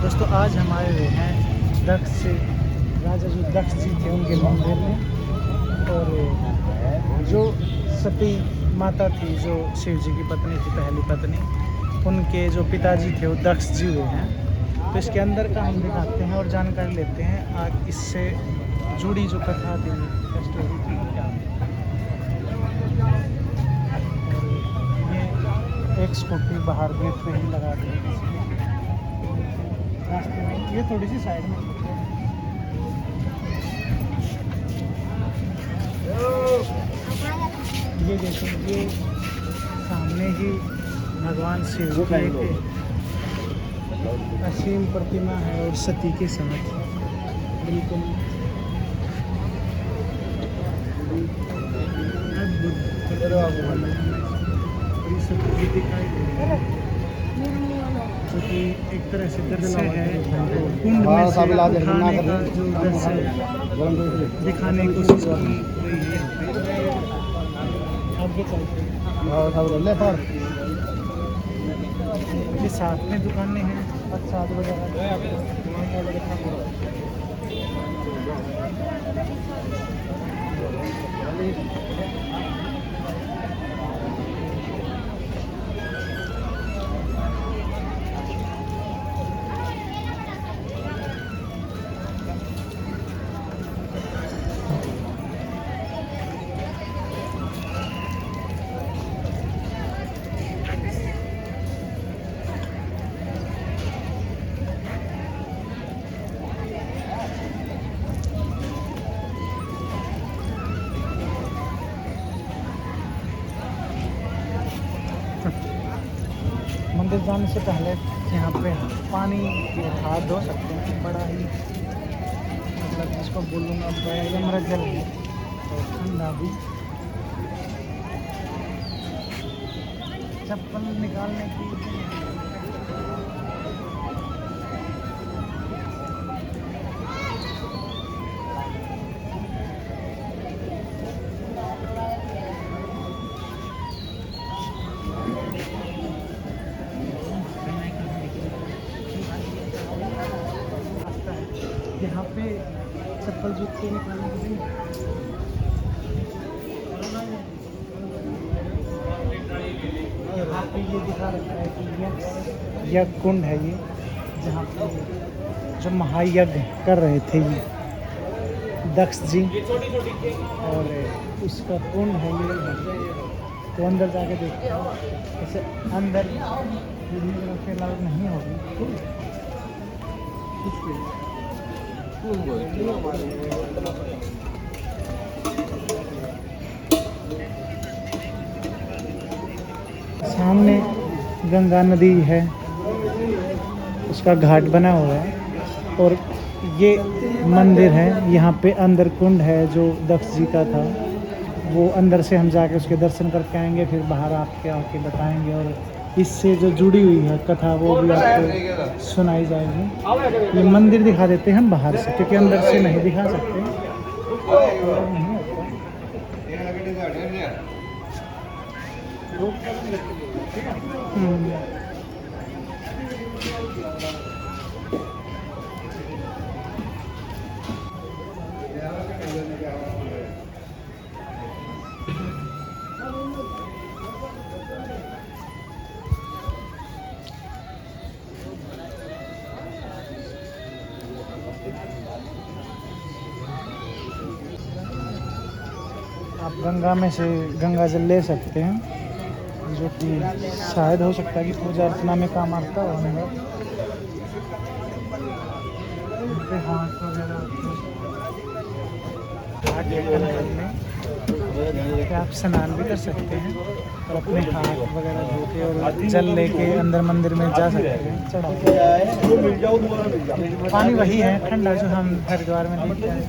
दोस्तों आज हम आए हुए हैं दक्ष से, राजा जो दक्ष जी थे उनके मंदिर में। और जो सती माता थी, जो शिव जी की पत्नी थी, पहली पत्नी, उनके जो पिताजी थे वो दक्ष जी हुए हैं। तो इसके अंदर का हम दिखाते हैं और जानकारी लेते हैं आज इससे जुड़ी जो कथा थी, स्टोरी थी वो क्या है। और ये एक स्कूटी बाहर गेट पे ही लगा दी रास्ते में, ये थोड़ी सी साइड में। ये देखिए, ये सामने ही भगवान शिव की एक असीम प्रतिमा है और सती के साथ बिल्कुल अद्भुत सती जी दिखाई दे रही है, जो कि एक तरह से दृश्य है कुंड में से उठाने का जो दृश्य दिखाने की कोशिश की गई है। आगे चलते हैं, ये साथ में दुकानें हैं, प्रसाद वगैरह। मंदिर जाने से पहले यहाँ पे पानी के हाथ धो सकते हैं। बड़ा ही मतलब जिसको बोलूँगा अमृत जल है और ठंडा भी। चप्पल निकालने की यहाँ पे चप्पल जूते निकालने के लिए यहाँ पे ये दिखा रखा है कि यज्ञ कुंड है ये, जहाँ पे जो महायज्ञ कर रहे थे ये दक्ष जी, और उसका कुंड है ये। तो अंदर जाके देखते हैं, जैसे अंदर फिलहाल नहीं होगी। सामने गंगा नदी है, उसका घाट बना हुआ है और ये मंदिर है। यहाँ पे अंदर कुंड है जो दक्ष जी का था, वो अंदर से हम जाके उसके दर्शन करके आएंगे, फिर बाहर आपके आके बताएंगे। और इससे जो जुड़ी हुई है कथा वो भी आपको सुनाई जाएगी। ये मंदिर दिखा देते हैं हम बाहर से, क्योंकि अंदर से नहीं दिखा सकते। आप गंगा में से गंगा जल ले सकते हैं, जो कि शायद हो सकता है कि पूजा अर्चना में काम आता हो। हाथ वगैरह आप स्नान भी कर सकते हैं और अपने हाथ वगैरह धो के और जल लेके अंदर मंदिर में जा सकते हैं। चढ़ा पानी वही है ठंडा जो हम हरिद्वार में देखते हैं,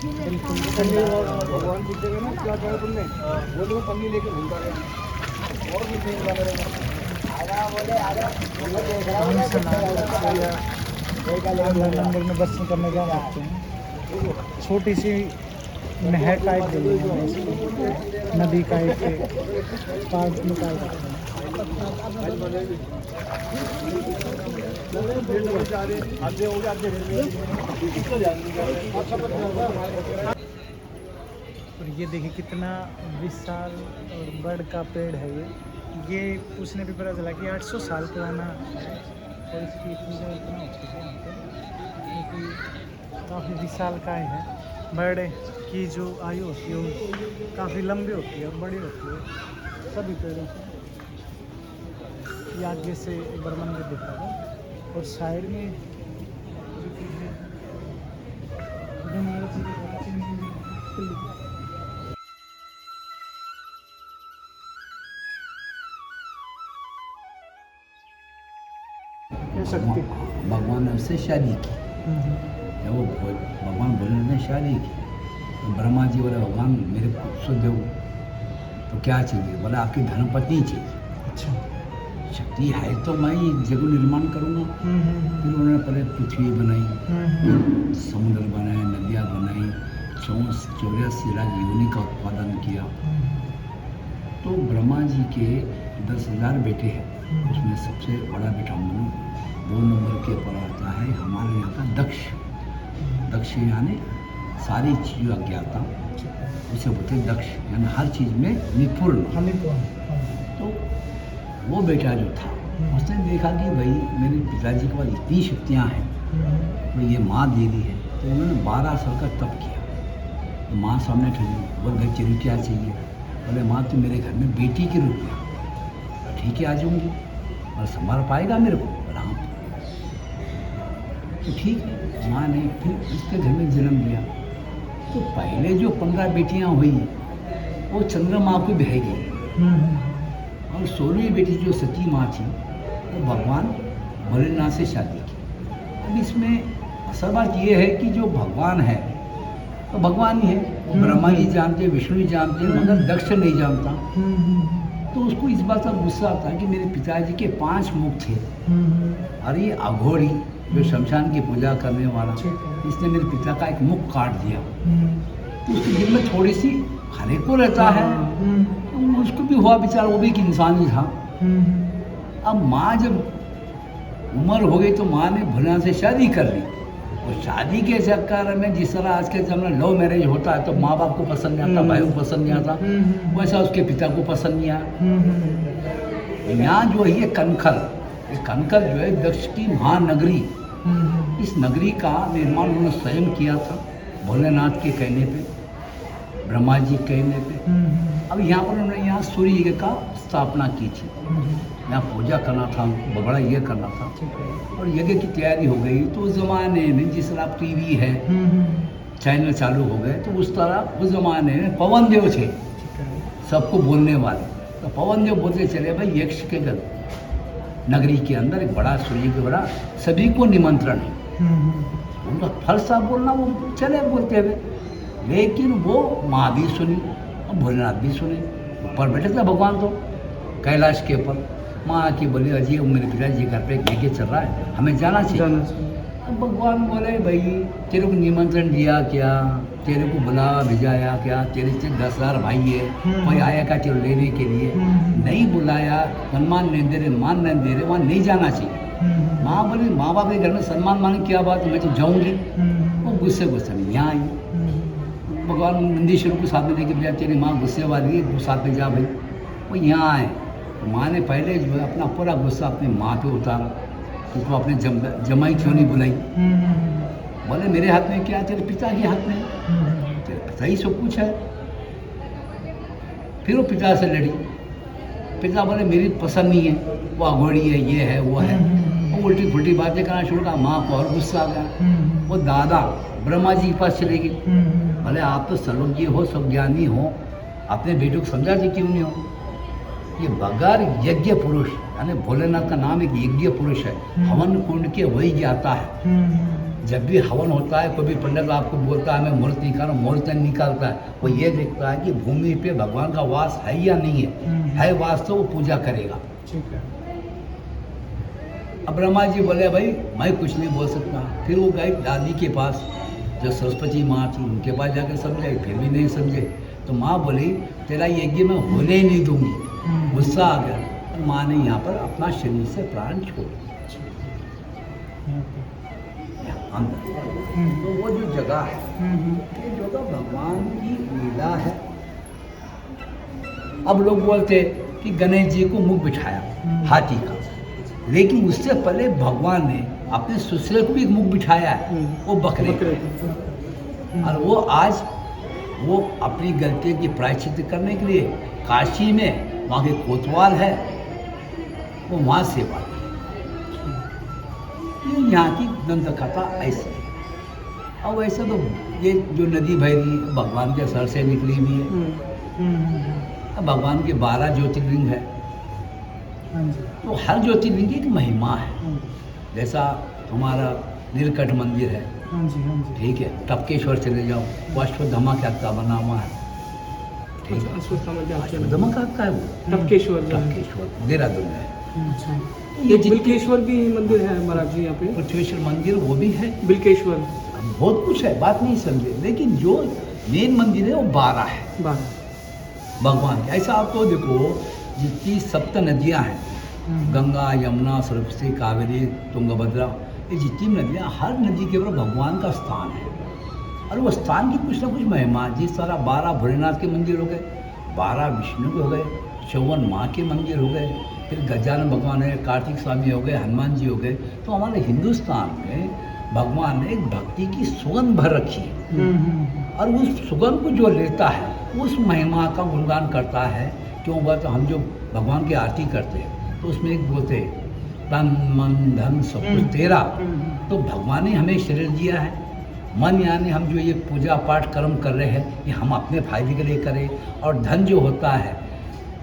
बिल्कुल भगवान पूछेगा ना क्या कहा तुमने, वो तो पन्नी लेके घूमता गया और भी देख रहा मेरे को। मंदिर में दर्शन करने जा सकते हैं। छोटी सी नहर टाइप दे दी है इसको, नदी टाइप के पार्क निकाल सकते हैं। और ये देखिए कितना विशाल और बड़ का पेड़ है ये पूछने पे पता चला कि 800 साल पुराना है और इसकी पूजा इतना होती है यहाँ पे क्योंकि काफ़ी विशाल काय है। बड़े की जो आयु होती है वो काफ़ी लंबी होती है और बड़ी होती है सभी पेड़ों से। ये आगे से एक बार मंदिर दिख रहा है और साइड में शक्ति भगवान ने उससे शादी की। जब वो भगवान भोलेनाथ ने शादी की तो ब्रह्मा जी बोले भगवान मेरे को शुद्ध हो तो क्या चाहिए? बोला आपकी धर्मपत्नी चाहिए। अच्छा शक्ति है तो मैं ही जगह निर्माण करूँगा। फिर उन्होंने पहले पृथ्वी बनाई, समुद्र बनाए, नदियाँ बनाई, 84 लाख योनि का उत्पादन किया। तो ब्रह्मा जी के 10,000 बेटे हैं, उसमें सबसे बड़ा बेटा मनु 2 नंबर के ऊपर आता है हमारे यहाँ का दक्ष। दक्ष यानी सारी चीज़ों अज्ञाता, उसे बोलते दक्ष, यानी हर चीज़ में निपुण। तो वो बेटा जो था उसने देखा कि भाई मेरे पिताजी के पास इतनी शक्तियाँ हैं तो ये माँ दे दी है। तो उन्होंने 12 साल का तप किया। तो माँ सामने खड़ी, बोल भाई तेरी क्या चाहिए? बोले माँ तो मेरे घर में बेटी के रूप में। ठीक है आ जाऊँगी और संभाल पाएगा मेरे को? हाँ। तो ठीक है, माँ ने फिर उसके घर में जन्म लिया। तो पहले जो 15 बेटियाँ हुई वो चंद्रमा को बह गई और 16वीं बेटी जो सती माँ थी वो भगवान भोलेनाथ से शादी की। अब इसमें असल बात ये है कि जो भगवान है तो भगवान ही है। ब्रह्मा जी जानते, विष्णु जी जानते, मगर दक्ष नहीं जानता। तो उसको इस बात का गुस्सा आता है कि मेरे पिताजी के 5 मुख थे और ये अघोरी जो शमशान की पूजा करने वाला इसने मेरे पिता का एक मुख काट दिया। तो उसके दिल में थोड़ी सी हर एक को रहता है, तो उसको भी हुआ बेचारा, वो भी एक इंसान ही था। अब माँ जब उम्र हो गई तो माँ ने भोलेनाथ से शादी कर ली। और शादी के चक्कर में जिस तरह आज के जमाने लव मैरिज होता है तो माँ बाप को पसंद नहीं आता, भाई को पसंद नहीं आता, वैसा उसके पिता को पसंद नहीं आया। यहाँ जो है ये कनखल जो है दक्ष की महानगरी, इस नगरी का निर्माण उन्होंने स्वयं किया था भोलेनाथ के कहने पे, ब्रह्मा जी के कहने पे। अब यहाँ पर उन्होंने यहाँ सूर्य यज्ञ का स्थापना की थी। यहाँ पूजा करना था, बड़ा यज्ञ करना था और यज्ञ की तैयारी हो गई। तो उस ज़माने में जिस तरह टीवी है, चैनल चालू हो गए, तो उस तरह उस ज़माने में पवन देव थे सबको बोलने वाले। तो पवन देव बोलते चले भाई यक्ष के नगरी के अंदर एक बड़ा सूर्य के बड़ा सभी को निमंत्रण है। उनका फलसा बोलना वो चले बोलते हुए, लेकिन वो माँ भी सुनी और भोलेनाथ भी सुने। ऊपर बैठे थे भगवान तो कैलाश के ऊपर। माँ की बोली अजी मेरे पिताजी घर पे यज्ञ चल रहा है, हमें जाना चाहिए। तो भगवान बोले भाई तेरे को निमंत्रण दिया क्या, तेरे को बुलावा भिजाया क्या, तेरे से 10,000 भाई है, कोई आया क्या तेरे लेने के लिए? नहीं बुलाया, सम्मान नहीं दे रहे, मान नहीं दे रहे, वहाँ नहीं जाना चाहिए। माँ बोली माँ बाप के घर में सम्मान मान क्या बात, मैं तो जाऊँगी। वो गुस्से में यहाँ आई। भगवान नंदीश्वर को साथ में लेके तेरी माँ गुस्से वाली है, तू साथ में जा भाई। वो यहाँ आए तो माँ ने पहले जो है अपना पूरा गुस्सा अपनी माँ पे उतारा कि तू अपने जमाई क्यों नहीं बुलाई? बोले मेरे हाथ में क्या, तेरे पिता के हाथ में, तेरे पिता ही सब कुछ है। फिर वो पिता से लड़ी। पिता बोले मेरी पसंद नहीं है, वो अघोड़ी है, ये है वो है, वो उल्टी फुल्टी बातें करना शुरू करा। माँ को और गुस्सा आ गया। वो दादा ब्रह्मा जी के पास चले गए। बोले आप तो सर्वज्ञ हो, सब ज्ञानी हो, अपने बेटों को समझाते क्यों नहीं हो? ये बगैर यज्ञ पुरुष, यानी भोलेनाथ का नाम एक यज्ञ पुरुष है, हवन कुंड के वही जाता है। जब भी हवन होता है कोई भी पंडित आपको बोलता है मैं मुहूर्त निकालो, मुहूर्त नहीं निकालता है, वो ये देखता है कि भूमि पे भगवान का वास है या नहीं है। है वास तो वो पूजा करेगा। ठीक है। अब ब्रह्मा जी बोले भाई मैं कुछ नहीं बोल सकता। फिर वो गए दादी के पास, जो सरस्वती माँ थी उनके पास जाकर समझाई, फिर भी नहीं समझे। तो माँ बोली तेरा यज्ञ मैं होने ही नहीं दूंगी। गुस्सा आ गया, और माँ ने यहाँ पर अपना शरीर से प्राण छोड़ दिया अंदर। तो वो जो जगह है, ये जगह भगवान की लीला है। अब लोग बोलते कि गणेश जी को मुख बिठाया हाथी का, लेकिन उससे पहले भगवान ने अपने ससुर को भी मुख बिठाया है, वो बकरे का। और वो आज वो अपनी गलतियों की प्रायश्चित करने के लिए काशी में वहाँ के कोतवाल है, वो वहाँ सेवा की। ये यहाँ की दंत कथा ऐसी है। और वैसे तो ये जो नदी बह रही है भगवान के सर से निकली हुई है। अब भगवान के 12 ज्योतिर्लिंग है, तो हर ज्योतिर्लिंग की एक महिमा है। जैसा हमारा नीलकंठ मंदिर है, ठीक है, टपकेश्वर चले जाओ, वो अश्वत्थामा का बना हुआ है, ठीक है, अश्वत्थामा का है वो, टपकेश्वर देहरादून है। ये बिल्केश्वर भी मंदिर है महाराज जी यहाँ पे, पृथ्वेश्वर मंदिर वो भी है, बिल्केश्वर, बहुत कुछ है, बात नहीं समझे। लेकिन जो मेन मंदिर है वो 12 है भगवान के। ऐसा आपको देखो जितनी 7 नदियाँ हैं, गंगा, यमुना, सरस्वती, कावेरी, तुंगभद्रा, ये जितनी नदियाँ, हर नदी के ऊपर भगवान का स्थान है। और वो स्थान की कुछ ना कुछ महिमा, जिस तरह 12 भोलेनाथ के मंदिर हो गए, 12 विष्णु के हो गए, 54 माँ के मंदिर हो गए, फिर गजानन भगवान है, कार्तिक स्वामी हो गए, हनुमान जी हो गए। तो हमारे हिंदुस्तान में भगवान ने एक भक्ति की सुगंध भर रखी है, और उस सुगंध को जो लेता है उस महिमा का गुणगान करता है। क्यों बोलते हम जो भगवान की आरती करते हैं तो उसमें एक बोलते तन मन धन सब कुछ तेरा। तो भगवान ने हमें शरीर दिया है, मन यानी हम जो ये पूजा पाठ कर्म कर रहे हैं ये हम अपने फायदे के लिए करें। और धन जो होता है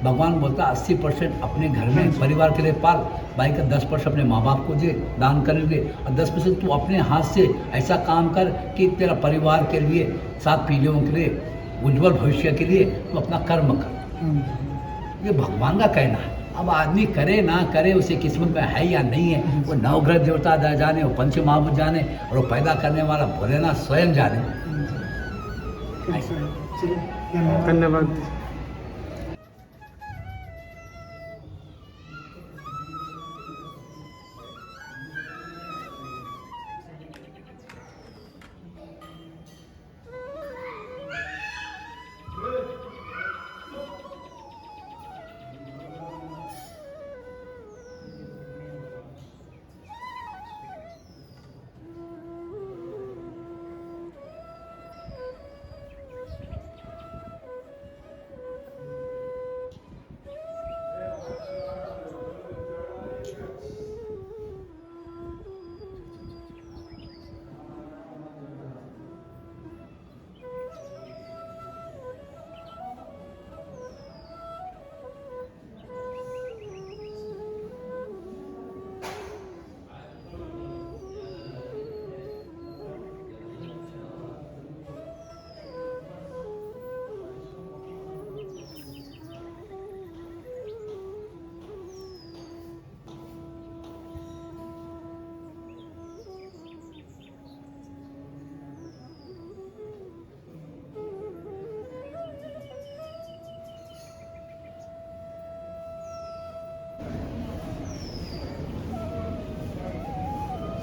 भगवान बोलता है 80% अपने घर में परिवार के लिए पाल, बाकी का 10% अपने माँ बाप को दे, दान करने दे, और 10% तू अपने हाथ से ऐसा काम कर कि तेरा परिवार के लिए, 7 पीढ़ियों के लिए, उज्जवल भविष्य के लिए तू अपना कर्म कर। ये भगवान का कहना है। अब आदमी करे ना करे, उसे किस्मत में है या नहीं है, वो नवग्रह देवता जाने, वो पंच महाभूत जाने, और वो पैदा करने वाला भोलेनाथ स्वयं जाने। धन्यवाद।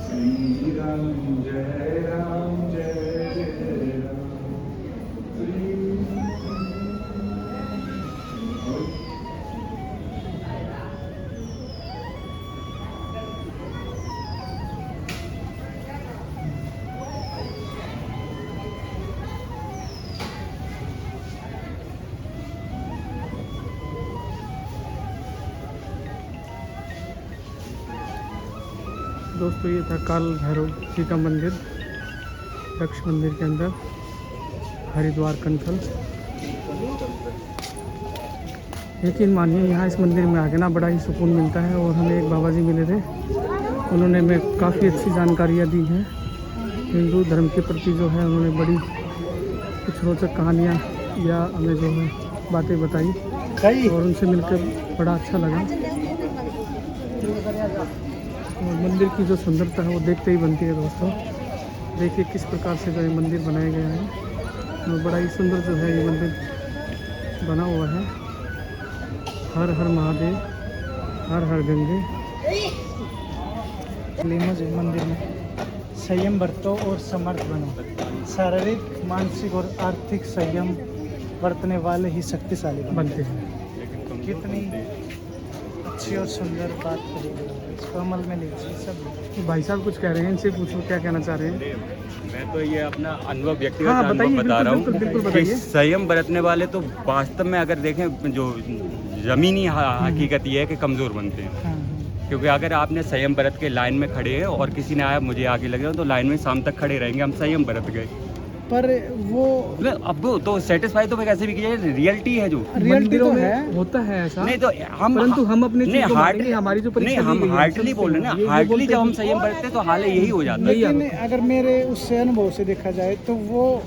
श्री राम जय राम जय जय राम। दोस्तों ये था काल भैरव जी का मंदिर, दक्ष मंदिर के अंदर, हरिद्वार कंथल। यकीन मानिए यहाँ इस मंदिर में आके ना बड़ा ही सुकून मिलता है। और हमें एक बाबा जी मिले थे, उन्होंने हमें काफ़ी अच्छी जानकारियाँ दी हैं हिंदू धर्म के प्रति जो है। उन्होंने बड़ी कुछ रोचक कहानियाँ या हमें जो है बातें बताई, और उनसे मिलकर बड़ा अच्छा लगा। और मंदिर की जो सुंदरता है वो देखते ही बनती है दोस्तों। देखिए किस प्रकार से जो है मंदिर बनाया गया है और बड़ा ही सुंदर जो है ये मंदिर बना हुआ है। हर हर महादेव, हर हर गंगे। मस्जिद मंदिर में संयम बरतो और समर्थ बनो। शारीरिक, मानसिक और आर्थिक संयम बरतने वाले ही शक्तिशाली बनते हैं। कितनी अच्छी और सुंदर बात करी गई है। इसको अमल में लीजिए सब लोग। तो भाई साहब कुछ कह रहे हैं, इनसे पूछो क्या कहना चाह रहे हैं। मैं तो ये अपना अनुभव व्यक्तिगत हाँ, अनुभव बताइए, बता रहा बिल्कुल, बिल्कुल हूँ कि बताइए। संयम बरतने वाले तो वास्तव में अगर देखें जो जमीनी हकीकत ये है कि कमज़ोर बनते हैं। हाँ, क्योंकि अगर आपने संयम बरत के लाइन में खड़े हैं और किसी ने आया मुझे आगे लगे तो लाइन में शाम तक खड़े रहेंगे, हम संयम बरत गए। पर वो अब वो तो सेटिस्फाई तो मैं कैसे भी किया, रियलिटी है जो रियलिटी मंदिरों तो में है। होता है ऐसा। नहीं तो हम परंतु हम अपने नहीं चीज़ को हार्ड मानेंगे, हमारी जो नहीं परीक्षा ली हम गई है, हार्डली सबसे बोल रहे हैं ये ना, हार्डली बोलते जब हम हैं संयम बरतते तो हाल यही हो जाता है। लेकिन अगर मेरे उससे अनुभव से देखा जाए तो वो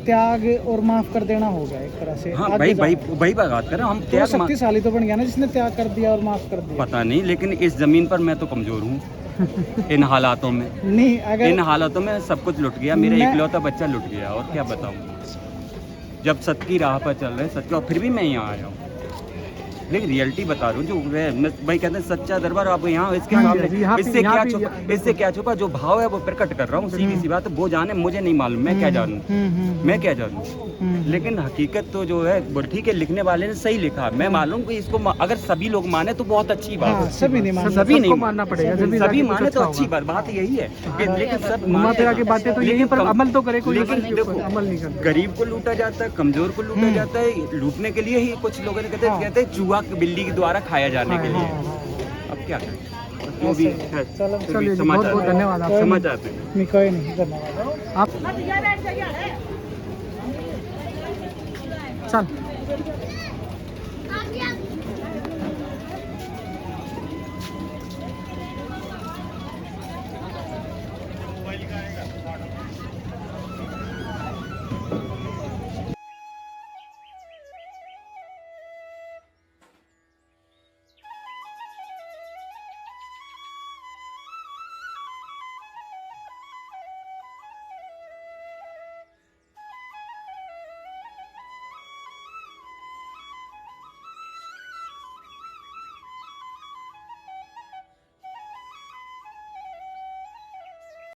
त्याग और माफ कर देना हो गया एक तरह से। हाँ आगे भाई भाई जाके। वही बात कर रहे हैं हम। तो वो त्याग शक्तिशाली तो बन गया ना जिसने त्याग कर दिया और माफ कर दिया। पता नहीं, लेकिन इस जमीन पर मैं तो कमजोर हूँ इन हालातों में। नहीं अगर इन हालातों में सब कुछ लुट गया, मेरा मैं- इकलौता बच्चा लुट गया, और क्या बताऊँ। जब सत्य की राह पर चल रहे सच का, फिर भी मैं यहाँ आया हूँ। लेकिन रियलिटी बता रहा हूँ जो भाई कहते हैं सच्चा दरबार। आप यहाँ इसके हाँ जी, सामने हाँ जी, यहाँ पे- इससे यहाँ क्या पे- छुपा, इससे क्या छुपा, जो भाव है वो प्रकट कर रहा हूँ। सीधी सी बात, वो जाने मुझे नहीं मालूम, मैं क्या जानूँ, मैं क्या जानूँ। लेकिन हकीकत तो जो है वो ठीक है, लिखने वाले ने सही लिखा। मैं मालूम कि इसको अगर सभी लोग माने तो बहुत अच्छी बात हाँ, है। सभी नहीं मानते। सभी नहीं सबको मानना पड़ेगा, सभी जाके कुछ माने तो अच्छा अच्छी होगा। बात यही है कि लेकिन सब घुमा माने फिरा के बातें तो यही है, पर लेकिन अमल तो करे कोई, लेकिन इसके ऊपर देखो, अमल नहीं करते। गरीब को लूटा जाता है, कमजोर को लूटा जाता है। लूटने के लिए ही कुछ लोगों ने कहते हैं चूहा बिल्ली के द्वारा खाया जाने के लिए। अब क्या करें, जो भी है, चलो, फिर भी चलिए जी, समझ बहुत बहुत आते हैं। धन्यवाद आपका। समझ आते हैं। नहीं कोई नहीं, धन्यवाद। आप चल